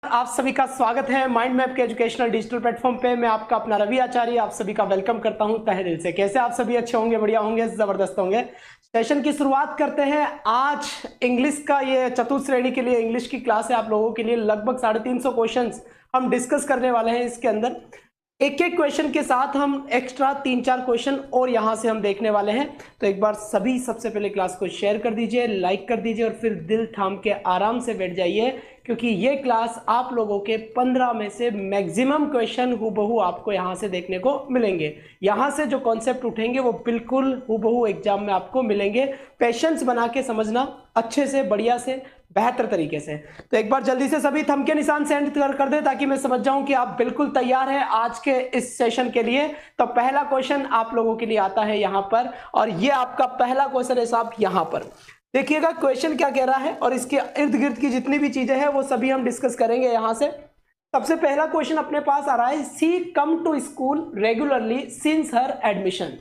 आप सभी का स्वागत है माइंड मैप के एजुकेशनल डिजिटल प्लेटफॉर्म पे। मैं आपका अपना रवि आचार्य आप सभी का वेलकम करता हूं तहे दिल से। कैसे आप सभी अच्छे होंगे, बढ़िया होंगे, जबरदस्त होंगे। सेशन की शुरुआत करते हैं। आज इंग्लिश का ये चतुर्थ श्रेणी के लिए इंग्लिश की क्लास है। आप लोगों के लिए लगभग 350 क्वेश्चंस हम डिस्कस करने वाले हैं। इसके अंदर एक एक क्वेश्चन के साथ हम एक्स्ट्रा 3-4 क्वेश्चन और यहां से हम देखने वाले हैं। तो एक बार सभी सबसे पहले क्लास को शेयर कर दीजिए, लाइक कर दीजिए और फिर दिल थाम के आराम से बैठ जाइए, क्योंकि ये क्लास आप लोगों के 15 में से मैक्सिमम क्वेश्चन हूबहू आपको यहां से देखने को मिलेंगे। यहां से जो कॉन्सेप्ट उठेंगे वो बिल्कुल हूबहू एग्जाम में आपको मिलेंगे। पेशेंस बना के समझना, अच्छे से, बढ़िया से, बेहतर तरीके से। तो एक बार जल्दी से सभी थंब के निशान सेंड कर दे ताकि मैं समझ जाऊं कि आप बिल्कुल तैयार हैं आज के इस सेशन के लिए। तो पहला क्वेश्चन आप लोगों के लिए आता है यहां पर, और ये आपका पहला क्वेश्चन है साहब। यहां पर देखिएगा क्वेश्चन क्या कह रहा है और इसके इर्द गिर्द की जितनी भी चीजें हैं वो सभी हम डिस्कस करेंगे यहां से। सबसे पहला क्वेश्चन अपने पास आ रहा है, she come to school regularly since her admission.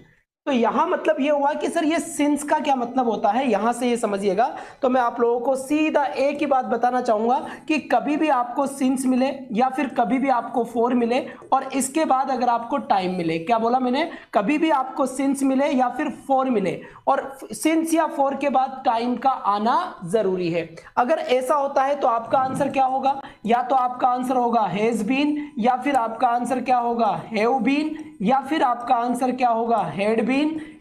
तो यहां मतलब ये हुआ कि सर ये सिंस का क्या मतलब होता है, यहां से ये समझिएगा। तो मैं आप लोगों को सीधा एक ही बात बताना चाहूंगा कि कभी भी आपको सिंस मिले या फिर कभी भी आपको फॉर मिले और इसके बाद अगर आपको टाइम मिले, क्या बोला मैंने, कभी भी आपको सिंस मिले या फिर फॉर मिले और सिंस या फॉर के बाद टाइम का आना जरूरी है। अगर ऐसा होता है तो आपका आंसर क्या होगा, या तो आपका आंसर होगा हैज बीन, या फिर आपका आंसर क्या होगा हैव बीन, या फिर आपका आंसर क्या होगा हैड बीन,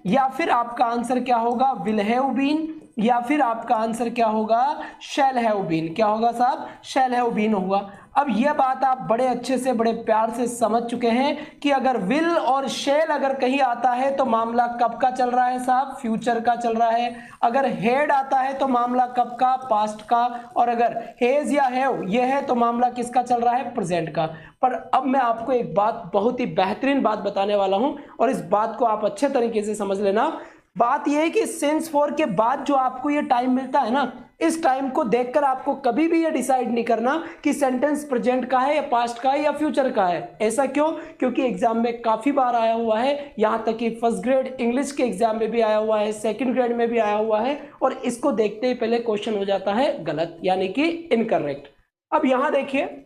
या फिर आपका आंसर क्या होगा विल हैव बीन, या फिर आपका आंसर क्या होगा शैल हैव बीन। क्या होगा साहब, शैल हैव बीन होगा। अब यह बात आप बड़े अच्छे से, बड़े प्यार से समझ चुके हैं कि अगर विल और शैल अगर कहीं आता है तो मामला कब का चल रहा है साहब, फ्यूचर का चल रहा है। अगर हेड आता है तो मामला कब का, पास्ट का। और अगर हेज या हैव यह है तो मामला किसका चल रहा है, प्रेजेंट का। पर अब मैं आपको एक बात, बहुत ही बेहतरीन बात बताने वाला हूं और इस बात को आप अच्छे तरीके से समझ लेना। बात यह है कि सिंस फॉर के बाद जो आपको ये टाइम मिलता है ना, इस टाइम को देखकर आपको कभी भी ये डिसाइड नहीं करना कि सेंटेंस प्रेजेंट का है या पास्ट का है या फ्यूचर का है। ऐसा क्यों? क्योंकि एग्जाम में काफी बार आया हुआ है, यहां तक कि फर्स्ट ग्रेड इंग्लिश के एग्जाम में भी आया हुआ है, सेकंड ग्रेड में भी आया हुआ है, और इसको देखते ही पहले क्वेश्चन हो जाता है गलत, यानी कि इनकरेक्ट। अब यहां देखिए,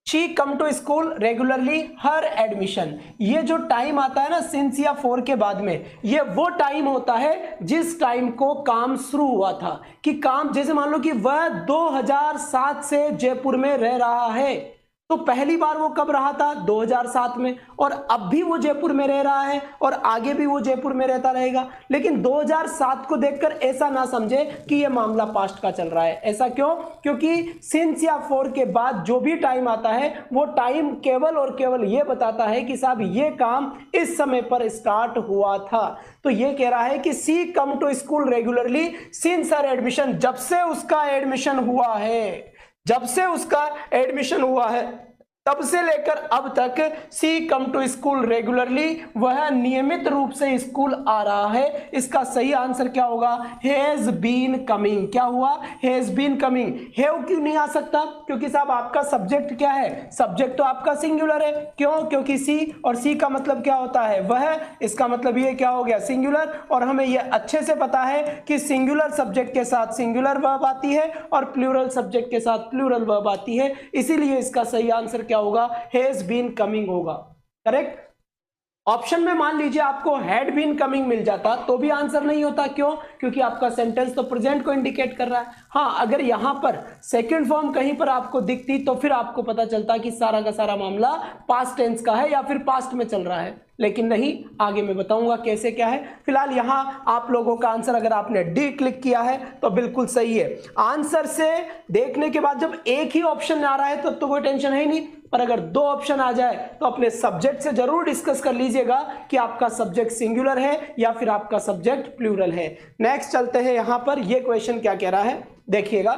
she come to school regularly her admission. ये जो टाइम आता है ना सिंस या फॉर के बाद में, ये वो टाइम होता है जिस टाइम को काम शुरू हुआ था। कि काम, जैसे मान लो कि वह 2007 से जयपुर में रह रहा है, तो पहली बार वो कब रहा था, 2007 में, और अब भी वो जयपुर में रह रहा है और आगे भी वो जयपुर में रहता रहेगा। लेकिन 2007 को देखकर ऐसा ना समझे कि ये मामला पास्ट का चल रहा है। ऐसा क्यों? क्योंकि सिंस या फॉर के बाद जो भी टाइम आता है वो टाइम केवल और केवल ये बताता है कि साहब ये काम इस समय पर स्टार्ट हुआ था। तो ये कह रहा है कि she come to school regularly since her admission, जब से उसका एडमिशन हुआ है, जब से उसका एडमिशन हुआ है तब से लेकर अब तक सी कम टू स्कूल रेगुलरली, वह नियमित रूप से स्कूल आ रहा है। इसका सही आंसर क्या होगा, हैज बीन कमिंग। क्या हुआ, हैज बीन कमिंग। हैव क्यों नहीं आ सकता? क्योंकि साहब आपका सब्जेक्ट क्या है, सब्जेक्ट तो आपका सिंगुलर है। क्यों? क्योंकि सी, और सी का मतलब क्या होता है वह, इसका मतलब ये क्या हो गया सिंगुलर। और हमें यह अच्छे से पता है कि सिंगुलर सब्जेक्ट के साथ सिंगुलर वर्ब आती है और प्लूरल सब्जेक्ट के साथ प्लूरल वर्ब आती है। इसीलिए इसका सही आंसर क्या होगा, हैज बीन कमिंग होगा। करेक्ट। ऑप्शन में मान लीजिए आपको हैड बीन कमिंग मिल जाता तो भी आंसर नहीं होता। क्यों? क्योंकि आपका सेंटेंस तो प्रेजेंट को इंडिकेट कर रहा है। हाँ, अगर यहां पर सेकंड फॉर्म कहीं पर आपको दिखती तो फिर आपको पता चलता कि सारा का सारा मामला पास्ट टेंस का है या फिर पास्ट में चल रहा है, लेकिन नहीं। आगे मैं बताऊंगा कैसे क्या है। फिलहाल यहां आप लोगों का आंसर, अगर आपने डी क्लिक किया है तो बिल्कुल सही है। आंसर से देखने के बाद जब एक ही ऑप्शन आ रहा है तब तो कोई टेंशन है ही नहीं, पर अगर दो ऑप्शन आ जाए तो अपने सब्जेक्ट से जरूर डिस्कस कर लीजिएगा कि आपका सब्जेक्ट सिंगुलर है या फिर आपका सब्जेक्ट प्लूरल है। नेक्स्ट चलते हैं यहां पर, ये क्वेश्चन क्या कह रहा है देखिएगा।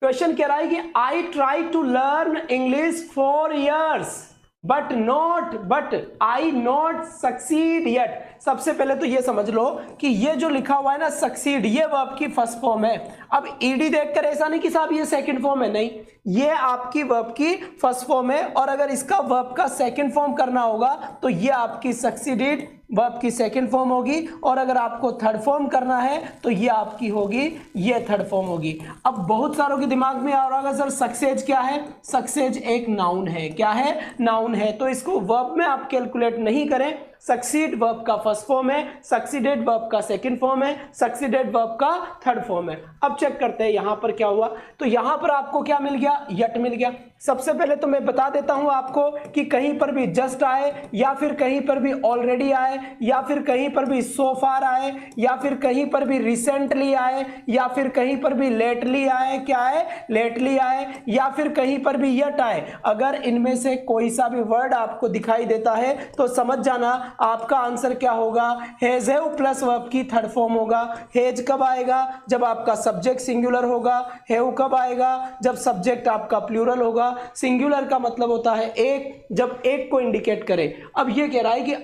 क्वेश्चन कह रहा है कि I try to learn English for years but I not succeed yet. सबसे पहले तो ये समझ लो कि ये जो लिखा हुआ है ना सक्सीड, ये वर्ब की फर्स्ट फॉर्म है। अब ईडी देखकर ऐसा नहीं कि साहब ये सेकंड फॉर्म है, नहीं, ये आपकी वर्ब की फर्स्ट फॉर्म है, और अगर इसका वर्ब का सेकंड फॉर्म करना होगा तो ये आपकी सक्सीडेड वर्ब की सेकंड फॉर्म होगी, और अगर आपको थर्ड फॉर्म करना है तो ये आपकी होगी, ये थर्ड फॉर्म होगी। अब बहुत सारों के दिमाग में आ रहा होगा सर सक्सेज क्या है? सक्सेज एक नाउन है। क्या है? नाउन है। तो इसको वर्ब में आप कैलकुलेट नहीं करें। सक्सीड वर्ब का फर्स्ट फॉर्म है, सक्सीडेड वर्ब का सेकंड फॉर्म है, सक्सीडेड वर्ब का थर्ड फॉर्म है। अब चेक करते हैं यहां पर क्या हुआ। तो यहां पर आपको क्या मिल गया? यट मिल गया। सबसे पहले तो मैं बता देता हूं आपको कि कहीं पर भी जस्ट आए, या फिर कहीं पर भी ऑलरेडी आए, या फिर कहीं पर भी सो फार आए, या फिर कहीं पर भी रिसेंटली आए, या फिर कहीं पर भी लेटली आए, क्या है? लेटली आए, या फिर कहीं पर भी यट आए, अगर इनमें से कोई सा भी वर्ड आपको दिखाई देता है तो समझ जाना आपका आंसर क्या होगा? हैज हैव प्लस वर्ब की थर्ड फॉर्म होगा। हैज कब आएगा? जब आपका सब्जेक्ट सिंगुलर होगा। हैव कब आएगा? जब सब्जेक्ट आपका प्लूरल होगा। सिंगुलर का मतलब होता है एक, जब एक को इंडिकेट करे। अब ये कह रहा है कि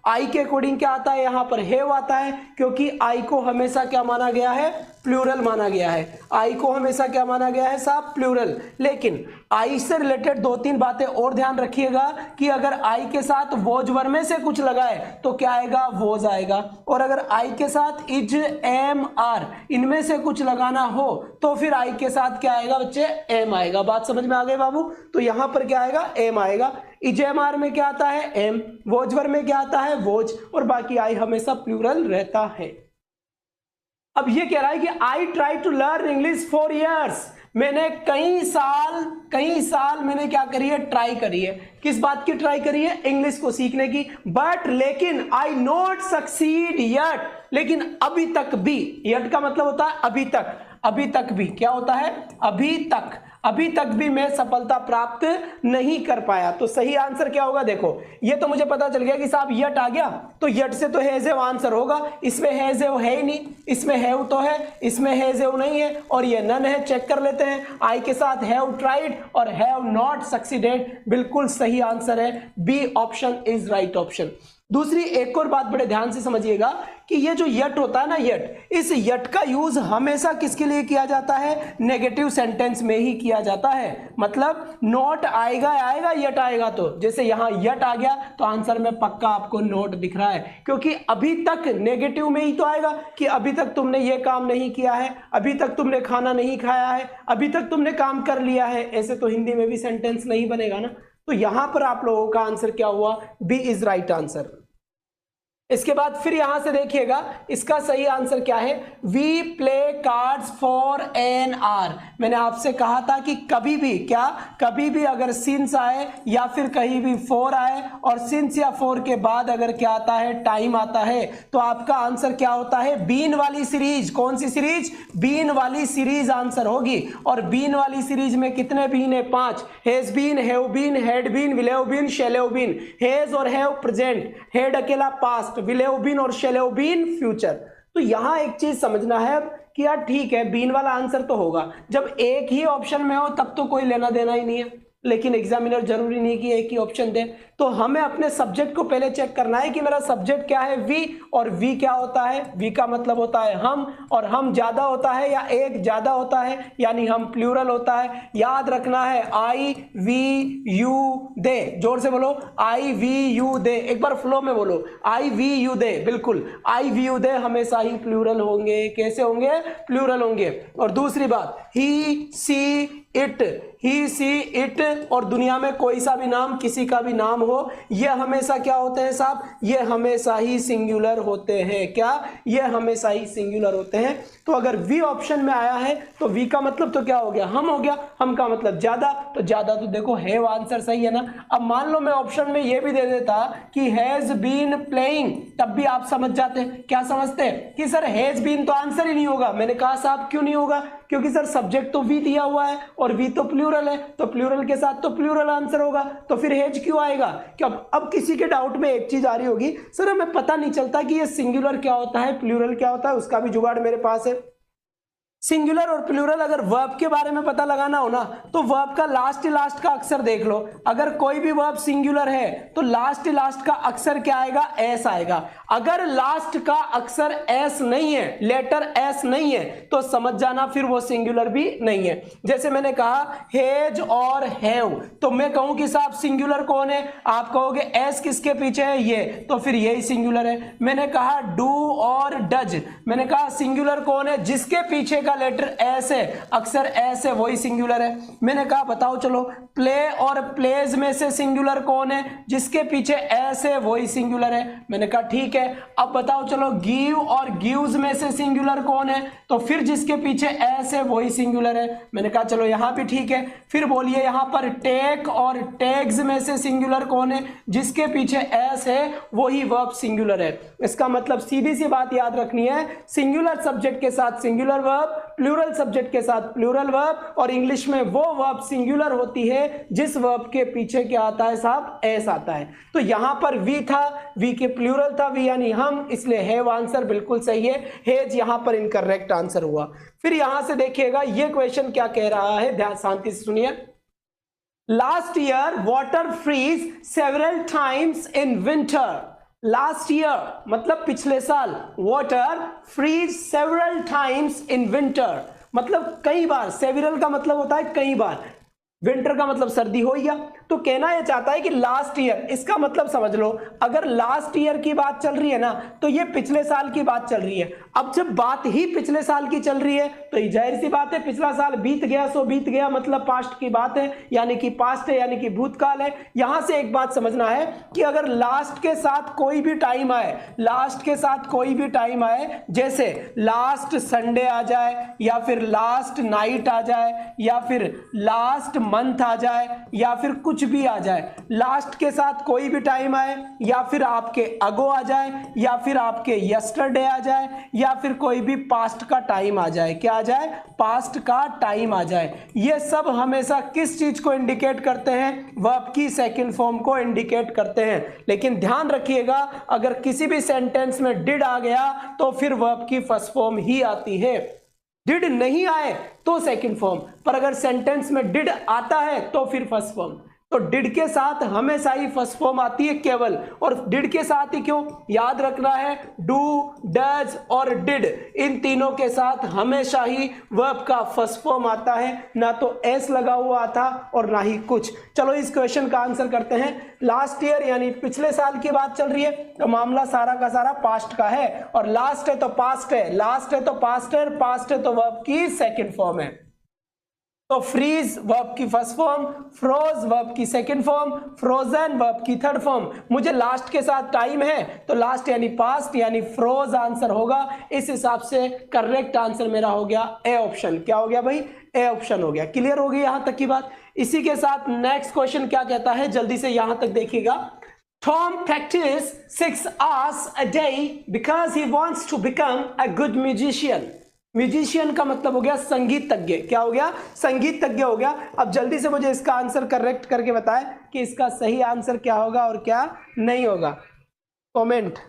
आई के अकॉर्डिंग क्या आता है? यहां पर हैव आता है, क्योंकि आई को हमेशा क्या माना गया है? प्लूरल माना गया है। आई को हमेशा क्या माना गया है साहब? प्लूरल। लेकिन आई से रिलेटेड दो तीन बातें और ध्यान रखिएगा कि अगर आई के साथ वोज वर्ब में से कुछ लगाए तो क्या आएगा? वोज आएगा। और अगर आई के साथ इज, एम, आर इनमें से कुछ लगाना हो तो फिर आई के साथ क्या आएगा बच्चे? एम आएगा। बात समझ में आ गई बाबू? तो यहां पर क्या आएगा? एम आएगा। इज, एम, आर में क्या आता है? एम। वोज वर्ब में क्या आता है? वोज। और बाकी आई हमेशा प्लूरल रहता है। अब ये कह रहा है कि I try to learn English for years. मैंने कई साल मैंने क्या करी है? ट्राई करी है। किस बात की ट्राई करी है? इंग्लिश को सीखने की। बट लेकिन आई नॉट सक्सीड यट, लेकिन अभी तक भी, यट का मतलब होता है अभी तक। अभी तक भी क्या होता है? अभी तक भी मैं सफलता प्राप्त नहीं कर पाया। तो सही आंसर क्या होगा? देखो ये तो मुझे पता चल गया कि साहब यट आ गया, तो यट से तो हैज हैव आंसर होगा। इसमें हैज हैव है ही नहीं, इसमें हैव तो है, इसमें हैज हैव नहीं है, और ये नन है। चेक कर लेते हैं। आई के साथ हैव ट्राइड और हैव नॉट सक्सीडेड। बिल्कुल सही आंसर है, B option is right option. दूसरी एक और बात बड़े ध्यान से समझिएगा कि ये जो यट होता है ना, यट, इस यट का यूज हमेशा किसके लिए किया जाता है? नेगेटिव सेंटेंस में ही किया जाता है। मतलब नॉट आएगा यट आएगा, तो जैसे यहां यट आ गया तो आंसर में पक्का आपको नोट दिख रहा है, क्योंकि अभी तक नेगेटिव में ही तो आएगा कि अभी तक तुमने ये काम नहीं किया है, अभी तक तुमने खाना नहीं खाया है, अभी तक तुमने काम कर लिया है। ऐसे तो हिंदी में भी सेंटेंस नहीं बनेगा ना। तो यहां पर आप लोगों का आंसर क्या हुआ? B is right answer. इसके बाद फिर यहां से देखिएगा इसका सही आंसर क्या है? We play cards for an hour. मैंने आपसे कहा था कि कभी भी क्या, कभी भी अगर सिंस आए या फिर कहीं भी फॉर आए और सिंस या फॉर के बाद अगर क्या आता है? टाइम आता है, तो आपका आंसर क्या होता है? बीन वाली सीरीज। कौन सी सीरीज? बीन वाली सीरीज आंसर होगी। और बीन वाली सीरीज में कितने बीन है? 5। Has been, have been, had been, will have been, shall have been. Has और हैव प्रेजेंट, हैड अकेला पास्ट, विल हैव बीन और शैल हैव बीन फ्यूचर। तो यहां एक चीज समझना है कि यार ठीक है, बीन वाला आंसर तो होगा। जब एक ही ऑप्शन में हो तब तो कोई लेना देना ही नहीं है, लेकिन एग्जामिनर जरूरी नहीं कि एक ही ऑप्शन दे। तो हमें अपने सब्जेक्ट को पहले चेक करना है कि मेरा सब्जेक्ट क्या है? वी। और वी क्या होता है? वी का मतलब होता है हम, और हम ज्यादा होता है या एक ज्यादा होता है, यानी हम प्लूरल होता है। याद रखना है आई वी यू दे। जोर से बोलो, आई वी यू दे। एक बार फ्लो में बोलो, आई वी यू दे। बिल्कुल, आई वी यू दे हमेशा ही प्लूरल होंगे। कैसे होंगे? प्लूरल होंगे। और दूसरी बात, ही see it, he see it, और दुनिया में कोई सा भी नाम, किसी का भी नाम हो, ये हमेशा क्या होते हैं साहब? ये हमेशा ही सिंगुलर होते हैं। क्या? ये हमेशा ही सिंगुलर होते हैं। तो अगर वी ऑप्शन में आया है तो वी का मतलब तो क्या हो गया? हम हो गया। हम का मतलब ज्यादा, तो ज्यादा तो देखो हैव आंसर सही है ना। अब मान लो मैं ऑप्शन में ये भी दे देता कि हैज बीन प्लेइंग, तब भी आप समझ जाते। क्या समझते कि सर हैज बीन तो आंसर ही नहीं होगा। मैंने कहा साहब क्यों नहीं होगा? क्योंकि सर सब्जेक्ट तो वी दिया हुआ है और वी तो प्लूरल है, तो प्लूरल के साथ तो प्लूरल आंसर होगा। तो फिर हेज क्यों आएगा? कि अब किसी के डाउट में एक चीज आ रही होगी, सर हमें पता नहीं चलता कि ये सिंगुलर क्या होता है, प्लूरल क्या होता है। उसका भी जुगाड़ मेरे पास है। सिंगुलर और प्लूरल अगर वर्ब के बारे में पता लगाना हो ना तो वर्ब का लास्ट का अक्षर देख लो। अगर कोई भी वर्ब सिंगुलर है तो लास्ट का अक्षर क्या आएगा, एस आएगा। अगर लास्ट का अक्षर एस नहीं है, लेटर एस नहीं है, तो समझ जाना फिर वो सिंगुलर भी नहीं है। जैसे मैंने कहा हेज और हैव, तो मैं कहूं कि साहब सिंगुलर कौन है, आप कहोगे एस किसके पीछे है, ये, तो फिर यही सिंगुलर है। मैंने कहा डू और डज, मैंने कहा सिंगुलर कौन है, जिसके पीछे का लेटर एस है, अक्षर एस है, वही सिंगुलर है। मैंने कहा बताओ चलो प्ले और प्लेज में से सिंगुलर कौन है, जिसके पीछे एस है वही सिंगुलर है। मैंने कहा ठीक है। अब बताओ चलो गिव और गिव्स में से सिंगुलर कौन है, तो फिर जिसके पीछे एस है वही सिंगुलर है। मैंने कहा चलो यहां भी ठीक है। फिर बोलिए यहां पर टेक और टेक्स में से सिंगुलर कौन है, जिसके पीछे एस है वही वर्ब सिंगुलर है। इसका मतलब सीधी सी बात याद रखनी है, सिंगुलर सब्जेक्ट के साथ सिंगुलर वर्ब, प्लूरल सब्जेक्ट के साथ प्लूरल वर्ब, और इंग्लिश में वो वर्ब सिंगुलर होती है जिस वर्ब के पीछे क्या आता है साहब, एस आता है। तो यहां पर वी था, वी के प्लूरल था, वी यानी हम, इसलिए हैव आंसर बिल्कुल सही है। हेज यहां पर इनकरेक्ट आंसर हुआ। फिर यहां से देखिएगा ये क्वेश्चन क्या कह रहा है, ध्यान शांति से सुनिए। Last year water freeze several times in winter. Last year मतलब पिछले साल, water freeze several times in winter मतलब कई बार, सेवरल का मतलब होता है कई बार, विंटर का मतलब सर्दी हो गया। तो कहना यह चाहता है कि लास्ट ईयर, इसका मतलब समझ लो, अगर लास्ट ईयर की बात चल रही है ना तो ये पिछले साल की बात चल रही है। अब जब बात ही पिछले साल की चल रही है तो जाहिर सी बात है पिछला साल बीत गया सो बीत गया, मतलब पास्ट की बात है, यानी कि पास्ट है, यानी कि भूतकाल है। यहां से एक बात समझना है कि अगर लास्ट के साथ कोई भी टाइम आए, लास्ट के साथ कोई भी टाइम आए, जैसे लास्ट संडे आ जाए, या फिर लास्ट नाइट आ जाए, या फिर लास्ट मंथ आ जाए, या फिर कुछ भी आ जाए, लास्ट के साथ कोई भी टाइम आए, या फिर आपके अगो आ जाए, या फिर आपके यस्टरडे आ जाए, या फिर कोई भी पास्ट का टाइम आ जाए, क्या आ जाए, पास्ट का टाइम आ जाए, ये सब हमेशा किस चीज को इंडिकेट करते हैं, वर्ब की सेकंड फॉर्म को इंडिकेट करते हैं। लेकिन ध्यान रखिएगा अगर किसी भी सेंटेंस में डिड आ गया तो फिर वर्ब की फर्स्ट फॉर्म ही आती है। डिड नहीं आए तो सेकंड फॉर्म, पर अगर सेंटेंस में डिड आता है तो फिर फर्स्ट फॉर्म। तो डिड के साथ हमेशा ही फर्स्ट फॉर्म आती है केवल, और डिड के साथ ही क्यों, याद रखना है डू, डज और डिड, इन तीनों के साथ हमेशा ही वर्ब का फर्स्ट फॉर्म आता है, ना तो एस लगा हुआ था और ना ही कुछ। चलो इस क्वेश्चन का आंसर करते हैं। लास्ट ईयर यानी पिछले साल की बात चल रही है तो मामला सारा का सारा पास्ट का है, और लास्ट है तो पास्ट है, लास्ट है तो पास्ट है, पास्ट है तो वर्ब की सेकंड फॉर्म है। तो फ्रीज वर्ब की फर्स्ट फॉर्म, फ्रोज वर्ब की सेकंड फॉर्म, फ्रोजन वर्ब की थर्ड फॉर्म। मुझे लास्ट के साथ टाइम है तो लास्ट यानी पास्ट यानी फ्रोज आंसर होगा। इस हिसाब से करेक्ट आंसर मेरा हो गया ए ऑप्शन। क्या हो गया भाई, ए ऑप्शन हो गया। क्लियर हो गई यहां तक की बात। इसी के साथ नेक्स्ट क्वेश्चन क्या कहता है, जल्दी से यहां तक देखिएगा। Tom practices 6 hours a day because he wants to become a good musician। Musician का मतलब हो गया संगीतज्ञ। क्या हो गया, संगीतज्ञ हो गया। अब जल्दी से मुझे इसका आंसर करेक्ट करके बताएं कि इसका सही आंसर क्या होगा और क्या नहीं होगा। Comment.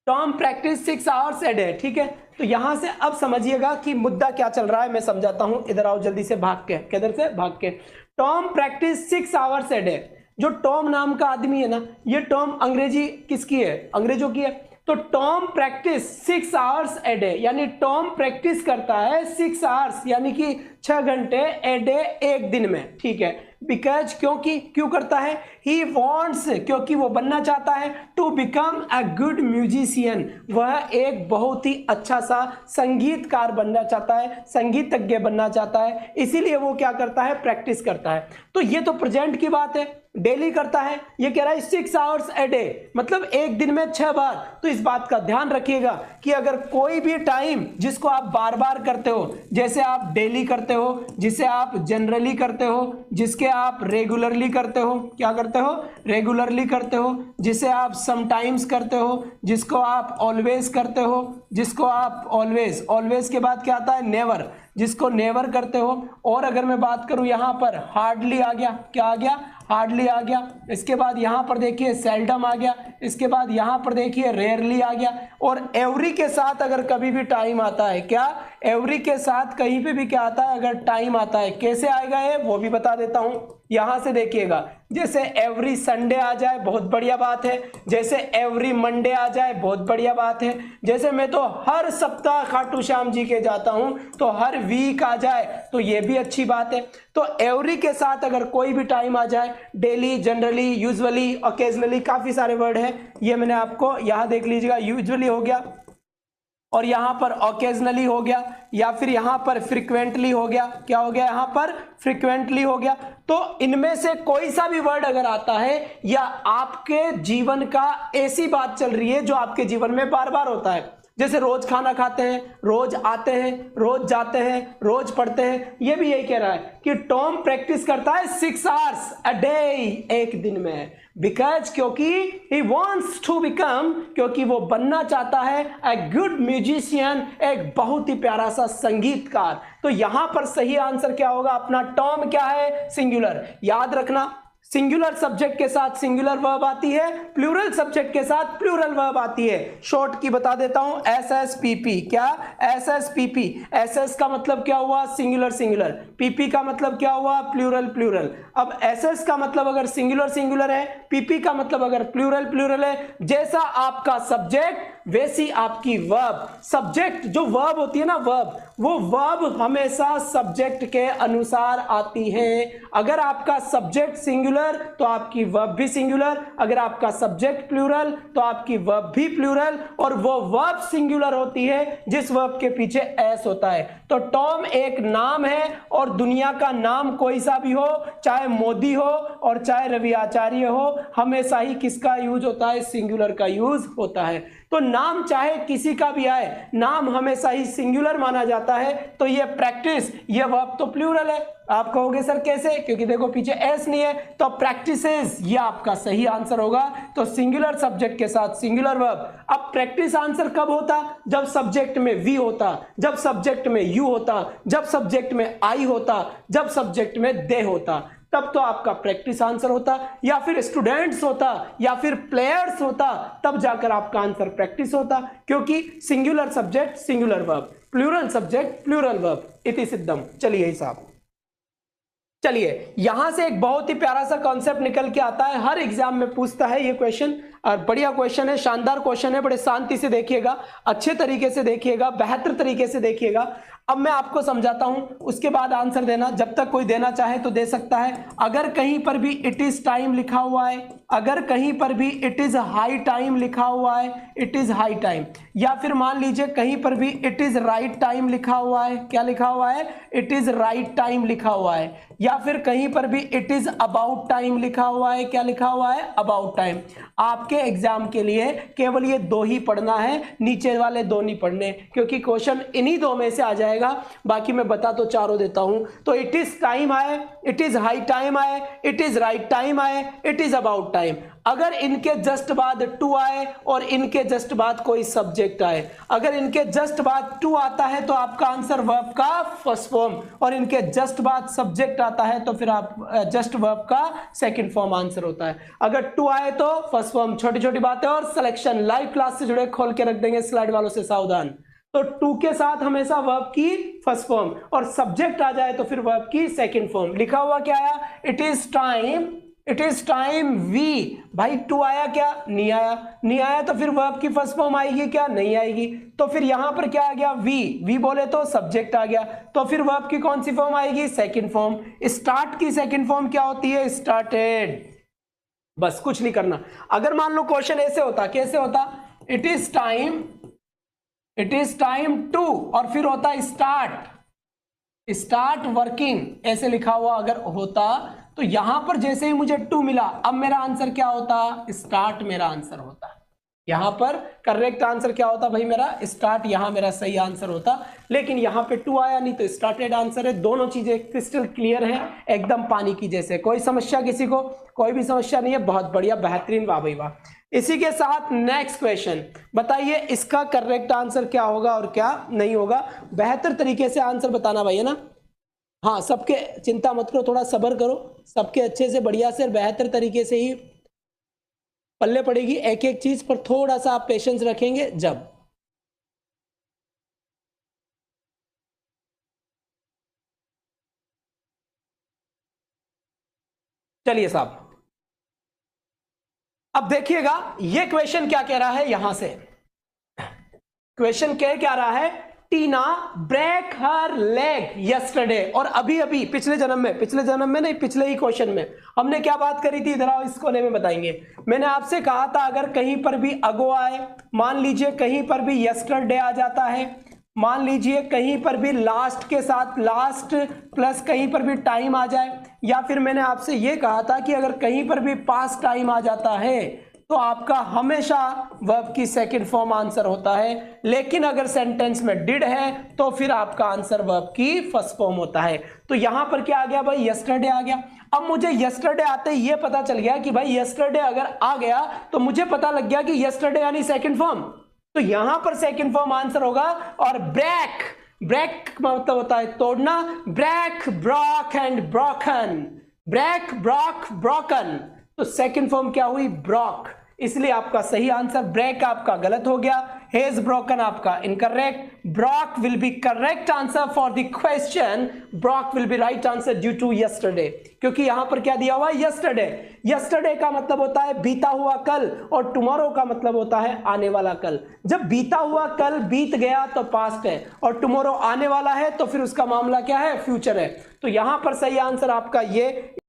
Tom practice 6 hours a day, ठीक है। तो यहां से अब समझिएगा कि मुद्दा क्या चल रहा है, मैं समझाता हूं। इधर आओ जल्दी से, भाग के, किधर से भाग के। Tom practice 6 hours a day। जो टॉम नाम का आदमी है ना, ये टॉम अंग्रेजी किसकी है, अंग्रेजों की है। तो Tom practice 6 hours a day, यानी टॉम प्रैक्टिस करता है 6 hours यानी कि 6 घंटे ए डे, एक दिन में, ठीक है। बिकॉज क्योंकि, क्यों करता है, ही वॉन्ट्स क्योंकि वो बनना चाहता है, to become a good musician वह एक बहुत ही अच्छा सा संगीतकार बनना चाहता है, संगीतज्ञ बनना चाहता है, इसीलिए वो क्या करता है, प्रैक्टिस करता है। तो ये तो प्रेजेंट की बात है, डेली करता है। ये कह रहा है 6 hours a day मतलब एक दिन में 6 बार। तो इस बात का ध्यान रखिएगा कि अगर कोई भी टाइम जिसको आप बार बार करते हो, जैसे आप डेली करते हो, जिसे आप जनरली करते हो, जिसके आप रेगुलरली करते हो, क्या करते हो, रेगुलरली करते हो, जिसे आप समटाइम्स करते हो, जिसको आप ऑलवेज करते हो, जिसको आप ऑलवेज, ऑलवेज के बाद क्या आता है, नेवर, जिसको नेवर करते हो। और अगर मैं बात करूं यहां पर हार्डली आ गया, क्या आ गया, हार्डली आ गया, इसके बाद यहाँ पर देखिए सेल्डम आ गया, इसके बाद यहाँ पर देखिए रेयरली आ गया, और एवरी के साथ अगर कभी भी टाइम आता है, क्या एवरी के साथ कहीं पे भी क्या आता है, अगर टाइम आता है, कैसे आएगा ये वो भी बता देता हूं। यहां से देखिएगा, जैसे एवरी संडे आ जाए बहुत बढ़िया बात है, जैसे एवरी मंडे आ जाए बहुत बढ़िया बात है, जैसे मैं तो हर सप्ताह खाटू श्याम जी के जाता हूं तो हर वीक आ जाए तो ये भी अच्छी बात है। तो एवरी के साथ अगर कोई भी टाइम आ जाए, डेली, जनरली, यूजुअली, ओकेजनली, काफी सारे वर्ड है, ये मैंने आपको यहां देख लीजिएगा, यूजुअली हो गया और यहां पर ओकेजनली हो गया, या फिर यहां पर फ्रीक्वेंटली हो गया, क्या हो गया यहां पर फ्रीक्वेंटली हो गया। तो इनमें से कोई सा भी वर्ड अगर आता है या आपके जीवन का ऐसी बात चल रही है जो आपके जीवन में बार बार होता है, जैसे रोज खाना खाते हैं, रोज आते हैं, रोज जाते हैं, रोज पढ़ते हैं, ये भी यही कह रहा है कि टॉम प्रैक्टिस करता है 6 आवर्स अ डे, एक दिन में, बिकॉज क्योंकि ही वॉन्ट्स टू बिकम, क्योंकि वो बनना चाहता है ए गुड म्यूजिशियन, एक बहुत ही प्यारा सा संगीतकार। तो यहां पर सही आंसर क्या होगा अपना, टॉम क्या है, सिंगुलर। याद रखना, सिंगुलर सब्जेक्ट के साथ सिंगुलर वर्ब आती है, प्लूरल सब्जेक्ट के साथ प्लूरल वर्ब आती है। शॉर्ट की बता देता हूं, SSPP, क्या SSPP, SS का मतलब क्या हुआ, सिंगुलर सिंगुलर, PP का मतलब क्या हुआ, प्लूरल प्लूरल। अब SS का मतलब अगर सिंगुलर सिंगुलर है, PP का मतलब अगर प्लूरल प्लूरल है, जैसा आपका सब्जेक्ट वैसी आपकी वर्ब। सब्जेक्ट जो वर्ब होती है ना, वर्ब, वो वर्ब हमेशा सब्जेक्ट के अनुसार आती है। अगर आपका सब्जेक्ट सिंगुलर तो आपकी वर्ब भी सिंगुलर, अगर आपका सब्जेक्ट प्लूरल तो आपकी वर्ब भी प्लूरल, और वो वर्ब सिंगुलर होती है जिस वर्ब के पीछे एस होता है। तो टॉम एक नाम है, और दुनिया का नाम कोई सा भी हो, चाहे मोदी हो और चाहे रवि आचार्य हो, हमेशा ही किसका यूज होता है, सिंगुलर का यूज होता है। तो नाम चाहे किसी का भी आए, नाम हमेशा ही सिंगुलर माना जाता है। तो ये प्रैक्टिस, ये वर्ब तो प्लूरल है। आप कहोगे सर कैसे, क्योंकि देखो पीछे एस नहीं है, तो प्रैक्टिसेस ये आपका सही आंसर होगा। तो सिंगुलर सब्जेक्ट के साथ सिंगुलर वर्ब। अब प्रैक्टिस आंसर कब होता, जब सब्जेक्ट में वी होता, जब सब्जेक्ट में यू होता, जब सब्जेक्ट में आई होता, जब सब्जेक्ट में दे होता, तब तो आपका प्रैक्टिस आंसर होता, या फिर स्टूडेंट्स होता, या फिर प्लेयर्स होता, तब जाकर आपका आंसर प्रैक्टिस होता। क्योंकि singular subject singular verb, plural subject plural verb, इति सिद्धम। चलिए हिसाब, चलिए यहां से एक बहुत ही प्यारा सा कॉन्सेप्ट निकल के आता है, हर एग्जाम में पूछता है ये क्वेश्चन, और बढ़िया क्वेश्चन है, शानदार क्वेश्चन है। बड़े शांति से देखिएगा, अच्छे तरीके से देखिएगा, बेहतर तरीके से देखिएगा। अब मैं आपको समझाता हूं, उसके बाद आंसर देना। जब तक कोई देना चाहे तो दे सकता है। अगर कहीं पर भी इट इज टाइम लिखा हुआ है, अगर कहीं पर भी इट इज हाई टाइम लिखा हुआ है, इट इज हाई टाइम, या फिर मान लीजिए कहीं पर भी इट इज राइट टाइम लिखा हुआ है, क्या लिखा हुआ है, इट इज राइट टाइम लिखा हुआ है, या फिर कहीं पर भी इट इज अबाउट टाइम लिखा हुआ है, क्या लिखा हुआ है, अबाउट टाइम। आपके एग्जाम के लिए केवल ये दो ही पढ़ना है, नीचे वाले दो नहीं पढ़ने, क्योंकि क्वेश्चन इन्हीं दो में से आ जाएगा। बाकी मैं बता तो चारों देता हूं। तो इट इज टाइम आए, इट इज हाई टाइम आए, इट इज राइट टाइम आए, इट इज अबाउट टाइम। अगर इनके जस्ट बाद टू आए और इनके जस्ट बाद कोई सब्जेक्ट आए, अगर इनके जस्ट बाद टू आता है तो आपका आंसर वर्ब का फर्स्ट फॉर्म, और इनके जस्ट बाद सब्जेक्ट आता है तो फिर आप जस्ट वर्ब का सेकंड फॉर्म आंसर होता है। अगर टू आए तो फर्स्ट फॉर्म। छोटी छोटी बातें और सिलेक्शन लाइव क्लास से जुड़े खोल के रख देंगे, स्लाइड वालों से सावधान। तो टू के साथ हमेशा वर्ब की फर्स्ट फॉर्म, और सब्जेक्ट आ जाए तो फिर वर्ब की सेकंड फॉर्म। लिखा हुआ क्या आया, it is time, it is time we. भाई टू आया क्या, नहीं आया, नहीं आया तो फिर वर्ब की फर्स्ट फॉर्म आएगी क्या, नहीं आएगी। तो फिर यहां पर क्या आ गया, वी, वी बोले तो सब्जेक्ट आ गया, तो फिर वर्ब की कौन सी फॉर्म आएगी, सेकंड फॉर्म। स्टार्ट की सेकंड फॉर्म क्या होती है, स्टार्टेड। बस कुछ नहीं करना। अगर मान लो क्वेश्चन ऐसे होता, कैसे होता, it is time, it is time to, और फिर होता स्टार्ट, स्टार्ट वर्किंग, ऐसे लिखा हुआ अगर होता तो यहां पर जैसे ही मुझे टू मिला, अब मेरा आंसर क्या होता, स्टार्ट मेरा आंसर होता। यहां पर करेक्ट आंसर क्या होता भाई मेरा, स्टार्ट, यहां मेरा सही आंसर होता। लेकिन यहां पे टू आया नहीं तो स्टार्टेड आंसर है। दोनों चीजें क्रिस्टल क्लियर है, एकदम पानी की जैसे। कोई समस्या किसी को, कोई भी समस्या नहीं है, बहुत बढ़िया, बेहतरीन, वाह भाई वाह। इसी के साथ नेक्स्ट क्वेश्चन, बताइए इसका करेक्ट आंसर क्या होगा और क्या नहीं होगा। बेहतर तरीके से आंसर बताना भाई, है ना। हाँ, सबके चिंता मत करो, थोड़ा सब्र करो, सबके अच्छे से बढ़िया से बेहतर तरीके से ही पल्ले पड़ेगी। एक एक चीज पर थोड़ा सा आप पेशेंस रखेंगे जब। चलिए साहब, अब देखिएगा ये क्वेश्चन क्या कह रहा है। यहां से क्वेश्चन क्या रहा है, टीना ब्रेक हर लेग यस्टरडे। और अभी अभी पिछले जन्म में नहीं, पिछले ही क्वेश्चन में हमने क्या बात करी थी, इधर आओ इस कोने में बताएंगे। मैंने आपसे कहा था अगर कहीं पर भी अगो आए, मान लीजिए कहीं पर भी यस्टरडे आ जाता है, मान लीजिए कहीं पर भी लास्ट के साथ लास्ट प्लस कहीं पर भी टाइम आ जाए, या फिर मैंने आपसे यह कहा था कि अगर कहीं पर भी पास्ट टाइम आ जाता है तो आपका हमेशा वर्ब की सेकंड फॉर्म आंसर होता है। लेकिन अगर सेंटेंस में डिड है तो फिर आपका आंसर वर्ब की फर्स्ट फॉर्म होता है। तो यहां पर क्या आ गया भाई, यस्टरडे आ गया। अब मुझे यस्टरडे आते ही ये पता चल गया कि भाई यस्टरडे अगर आ गया तो मुझे पता लग गया कि यस्टरडे यानी सेकंड फॉर्म, तो यहां पर सेकंड फॉर्म आंसर होगा। और ब्रेक, ब्रेक मतलब होता है तोड़ना, break, broke and broken, break, broke, broken, तो सेकंड फॉर्म क्या हुई, ब्रॉक। इसलिए आपका सही आंसर ब्रेक आपका गलत हो गया, हेज ब्रोकन आपका incorrect, broke will be correct answer for the question, broke will be right answer due to yesterday. क्योंकि यहां पर क्या दिया हुआ है, यस्टरडे। यस्टरडे का मतलब होता है बीता हुआ कल, और टुमारो का मतलब होता है आने वाला कल। जब बीता हुआ कल बीत गया तो पास्ट है, और टुमारो आने वाला है तो फिर उसका मामला क्या है, फ्यूचर है। तो यहां पर सही आंसर आपका ये